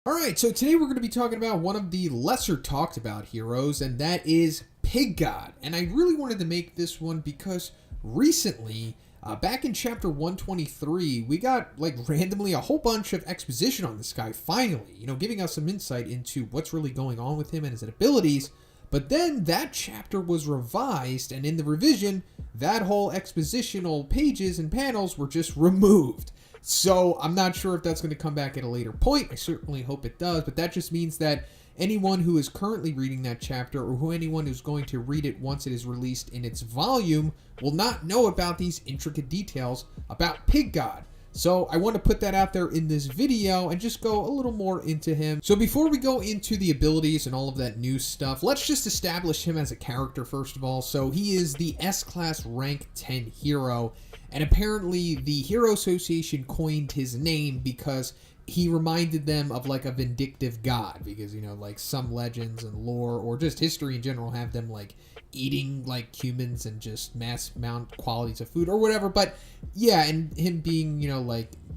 Alright, so today we're going to be talking about one of the lesser talked about heroes, and that is Pig God. And I really wanted to make this one because recently, back in chapter 123, we got randomly a whole bunch of exposition on this guy, finally, giving us some insight into what's really going on with him and his abilities. But then that chapter was revised, and in the revision, that whole expositional pages and panels were just removed. So I'm not sure if that's going to come back at a later point. I certainly hope it does, but that just means that anyone who is anyone reading that chapter, or anyone who's going to read it once it is released in its volume, will not know about these intricate details about Pig God. So I want to put that out there in this video and just go a little more into him. So before we go into the abilities and all of that new stuff, let's just establish him as a character first of all. So he is the S-Class rank 10 hero, and apparently the Hero Association coined his name because he reminded them of a vindictive god, because some legends and lore or just history in general have them eating humans and just mass amount qualities of food or whatever. But yeah, and him being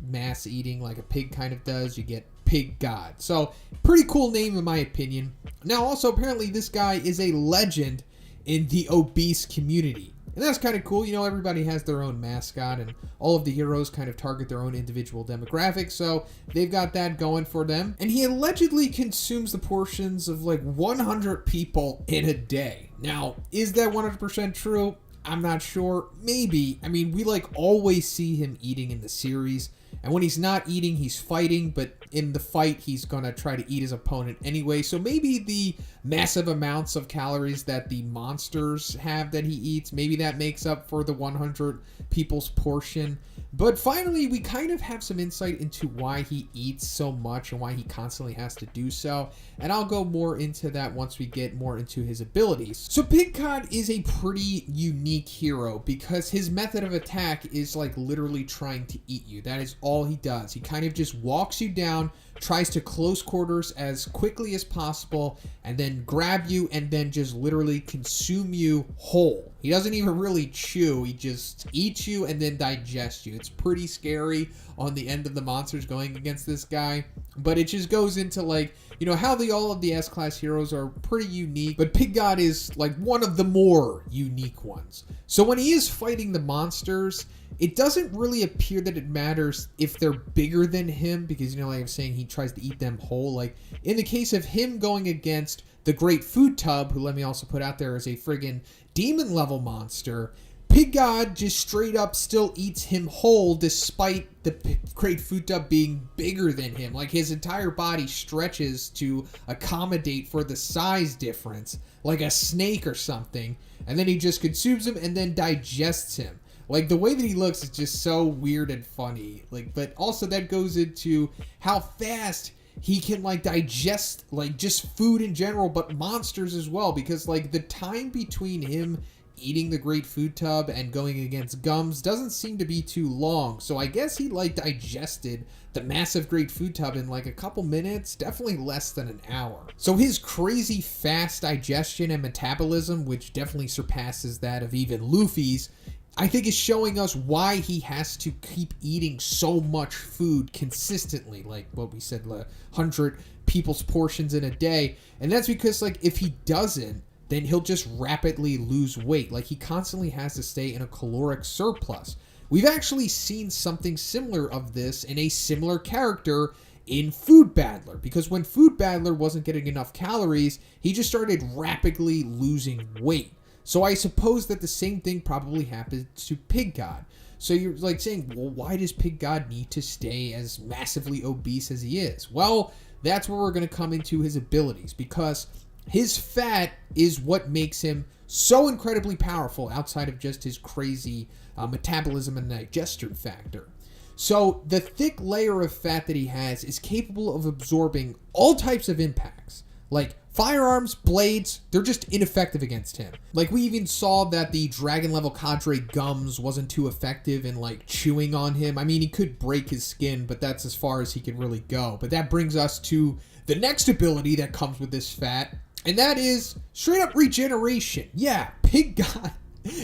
mass eating like a pig kind of does, you get Pig God. So pretty cool name in my opinion. Now also apparently this guy is a legend in the obese community. And that's kind of cool. Everybody has their own mascot, and all of the heroes kind of target their own individual demographic, so they've got that going for them. And he allegedly consumes the portions of 100 people in a day. Now, is that 100% true? I'm not sure. Maybe. I mean, we always see him eating in the series, and when he's not eating, he's fighting, but in the fight, he's gonna try to eat his opponent anyway. So maybe the massive amounts of calories that the monsters have that he eats, maybe that makes up for the 100 people's portion. But finally, we kind of have some insight into why he eats so much and why he constantly has to do so. And I'll go more into that once we get more into his abilities. So Pig God is a pretty unique hero because his method of attack is literally trying to eat you. That is all he does. He kind of just walks you down, tries to close quarters as quickly as possible, and then grab you and then just literally consume you whole. He doesn't even really chew, he just eats you and then digests you. It's pretty scary on the end of the monsters going against this guy, but it just goes into how all of the S-Class heroes are pretty unique, but Pig God is one of the more unique ones. So when he is fighting the monsters, it doesn't really appear that it matters if they're bigger than him, because like I'm saying, he tries to eat them whole. In the case of him going against the Great Food Tub, who let me also put out there as a friggin' demon level monster, Pig God just straight up still eats him whole despite the Great Food Tub being bigger than him. His entire body stretches to accommodate for the size difference, like a snake or something, and then he just consumes him and then digests him. The way that he looks is just so weird and funny. But also that goes into how fast he can digest just food in general, but monsters as well, because the time between him eating the Great Food Tub and going against Gums doesn't seem to be too long. So I guess he digested the massive Great Food Tub in a couple minutes, definitely less than an hour. So his crazy fast digestion and metabolism, which definitely surpasses that of even Luffy's, I think is showing us why he has to keep eating so much food consistently, like what we said, 100 people's portions in a day. And that's because if he doesn't, then he'll just rapidly lose weight. He constantly has to stay in a caloric surplus. We've actually seen something similar of this in a similar character in Food Battler, because when Food Battler wasn't getting enough calories, he just started rapidly losing weight. So I suppose that the same thing probably happens to Pig God. So you're saying, well, why does Pig God need to stay as massively obese as he is? Well, that's where we're going to come into his abilities, because his fat is what makes him so incredibly powerful outside of just his crazy metabolism and digestion factor. So the thick layer of fat that he has is capable of absorbing all types of impacts, firearms, blades, they're just ineffective against him. We even saw that the dragon level cadre Gums wasn't too effective in chewing on him. I mean, he could break his skin, but that's as far as he could really go. But that brings us to the next ability that comes with this fat, and that is straight up regeneration. Yeah, Pig God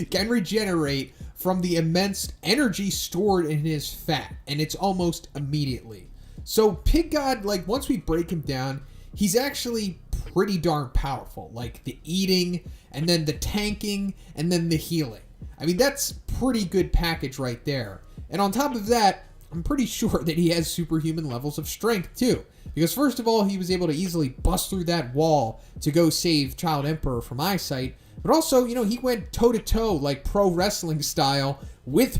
can regenerate from the immense energy stored in his fat, and it's almost immediately. So Pig God, like once we break him down, he's actually pretty darn powerful. Like the eating, and then the tanking, and then the healing. I mean, that's pretty good package right there. And on top of that, I'm pretty sure that he has superhuman levels of strength too. Because first of all, he was able to easily bust through that wall to go save Child Emperor from eyesight. But also, he went toe-to-toe, like pro wrestling style, with,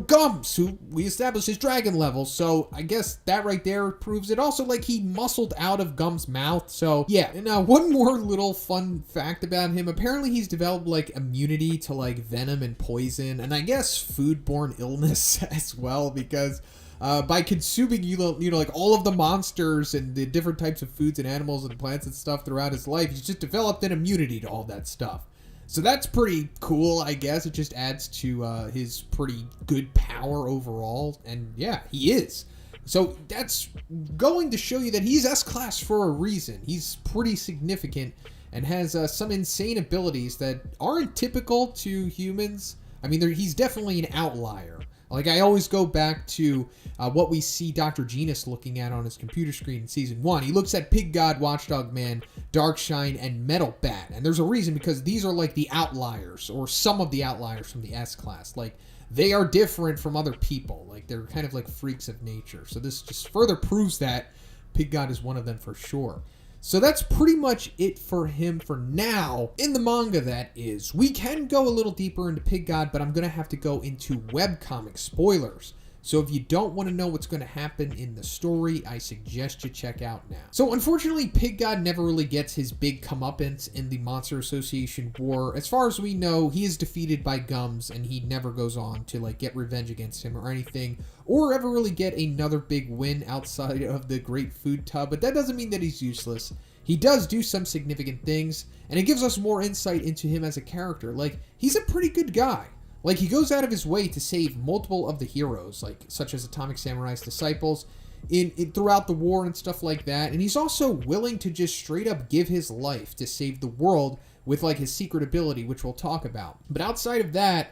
Gums, who we established his dragon level. So I guess that right there proves it. Also, like, he muscled out of Gums' mouth. So yeah, and one more little fun fact about him. Apparently he's developed, like, immunity to, like, venom and poison. And I guess foodborne illness as well, because by consuming, like all of the monsters and the different types of foods and animals and plants and stuff throughout his life, he's just developed an immunity to all that stuff. So that's pretty cool, I guess. It just adds to his pretty good power overall. And yeah, he is. So that's going to show you that he's S-Class for a reason. He's pretty significant and has some insane abilities that aren't typical to humans. I mean, he's definitely an outlier. Like, I always go back to what we see Dr. Genus looking at on his computer screen in Season 1. He looks at Pig God, Watchdog Man, Darkshine, and Metal Bat. And there's a reason, because these are like the outliers, or some of the outliers from the S-Class. Like, they are different from other people. Like, they're kind of like freaks of nature. So this just further proves that Pig God is one of them for sure. So that's pretty much it for him for now. In the manga, that is. We can go a little deeper into Pig God, but I'm going to have to go into webcomic spoilers. So if you don't want to know what's going to happen in the story, I suggest you check out now. So unfortunately, Pig God never really gets his big comeuppance in the Monster Association War. As far as we know, he is defeated by Gums, and he never goes on to like get revenge against him or anything, or ever really get another big win outside of the Great Food Tub. But that doesn't mean that he's useless. He does do some significant things, and it gives us more insight into him as a character. Like, he's a pretty good guy. Like, he goes out of his way to save multiple of the heroes, like such as Atomic Samurai's disciples, in throughout the war and stuff like that. And he's also willing to just straight up give his life to save the world with like his secret ability, which we'll talk about. But outside of that,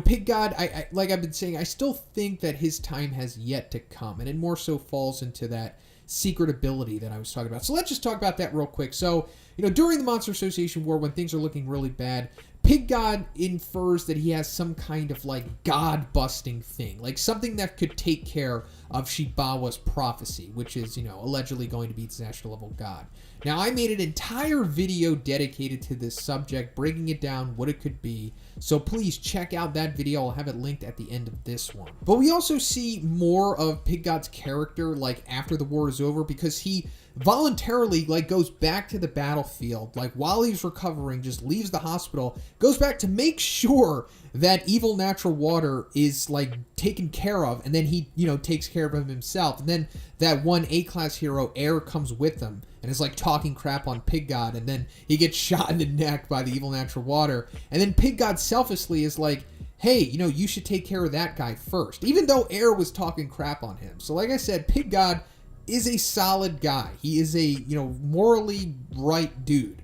Pig God, I like I've been saying, I still think that his time has yet to come, and it more so falls into that secret ability that I was talking about. So let's just talk about that real quick. So, during the Monster Association War, when things are looking really bad, Pig God infers that he has some kind of like god-busting thing, like something that could take care of Shibawa's prophecy, which is, allegedly going to be its national level god. Now, I made an entire video dedicated to this subject, breaking it down, what it could be. So please check out that video. I'll have it linked at the end of this one. But we also see more of Pig God's character, like, after the war is over, because he voluntarily, like, goes back to the battlefield, like, while he's recovering, just leaves the hospital, goes back to make sure that evil natural water is, like, taken care of, and then he, takes care of him himself. And then that one A-class hero, Air, comes with them and is, like, talking crap on Pig God, and then he gets shot in the neck by the evil natural water. And then Pig God selfishly is like, hey, you should take care of that guy first, even though Air was talking crap on him. So like I said, Pig God is a solid guy. He is a, morally right dude.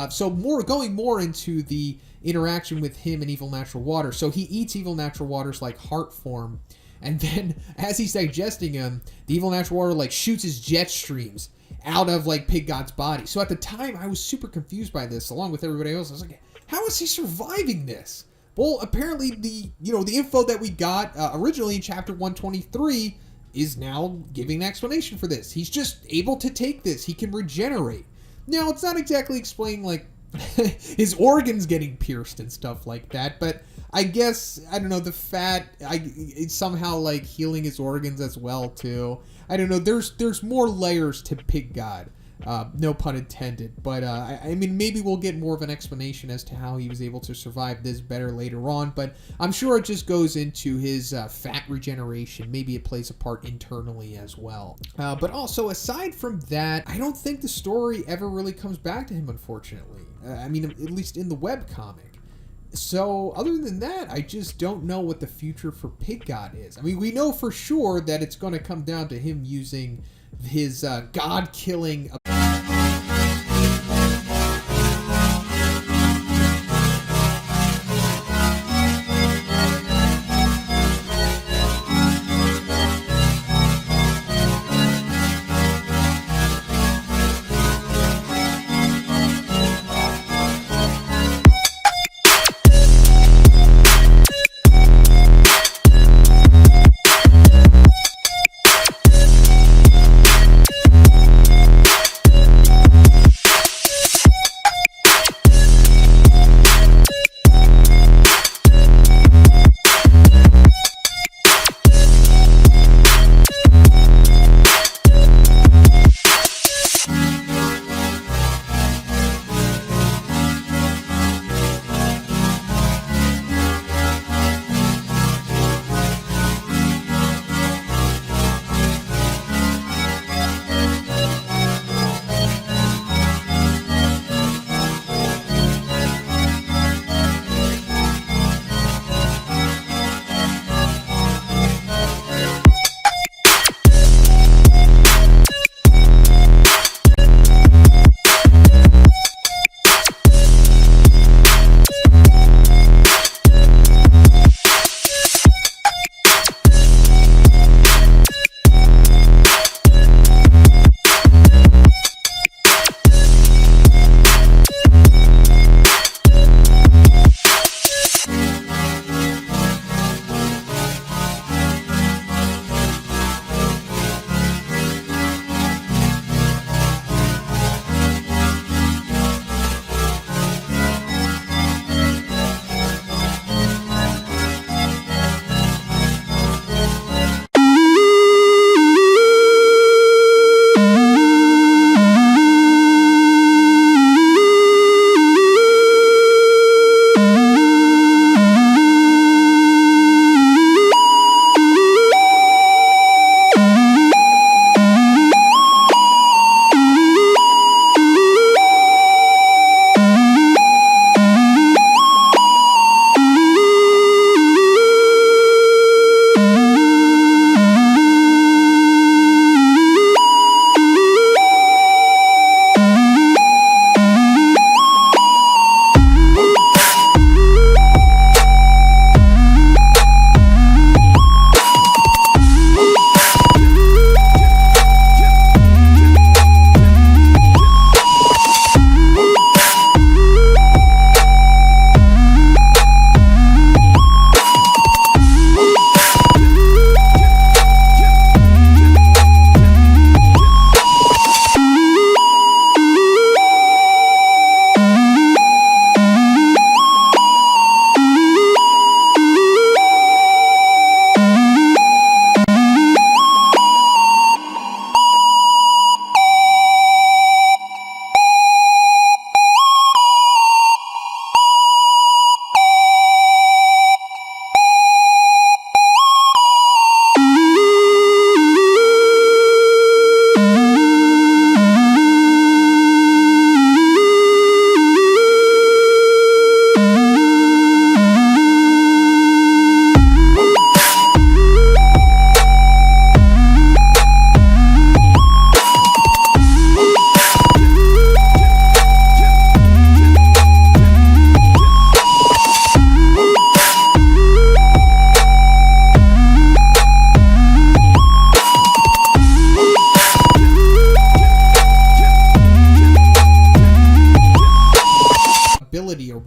So going more into the interaction with him and evil natural water. So he eats evil natural water's like heart form, and then as he's digesting him, the evil natural water like shoots his jet streams out of like Pig God's body. So at the time, I was super confused by this, along with everybody else. I was like, how is he surviving this? Well, apparently the info that we got originally in chapter 123 is now giving an explanation for this. He's just able to take this. He can regenerate. Now, it's not exactly explaining like his organs getting pierced and stuff like that, but I guess, I don't know, the fat, it's somehow like healing his organs as well too. I don't know, there's more layers to Pig God. No pun intended, but I mean, maybe we'll get more of an explanation as to how he was able to survive this better later on, but I'm sure it just goes into his fat regeneration. Maybe it plays a part internally as well. But also, aside from that, I don't think the story ever really comes back to him, unfortunately. I mean, at least in the webcomic. So, other than that, I just don't know what the future for Pig God is. I mean, we know for sure that it's going to come down to him using his god-killing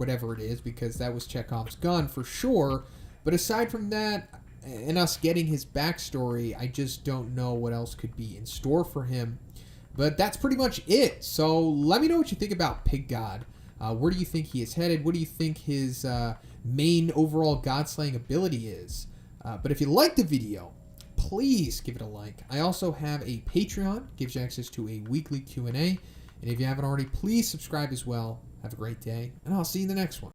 whatever it is, because that was Chekhov's gun for sure. But aside from that, and us getting his backstory, I just don't know what else could be in store for him. But that's pretty much it. So let me know what you think about Pig God. Where do you think he is headed? What do you think his main overall God-slaying ability is? But if you liked the video, please give it a like. I also have a Patreon, gives you access to a weekly Q&A. And if you haven't already, please subscribe as well. Have a great day, and I'll see you in the next one.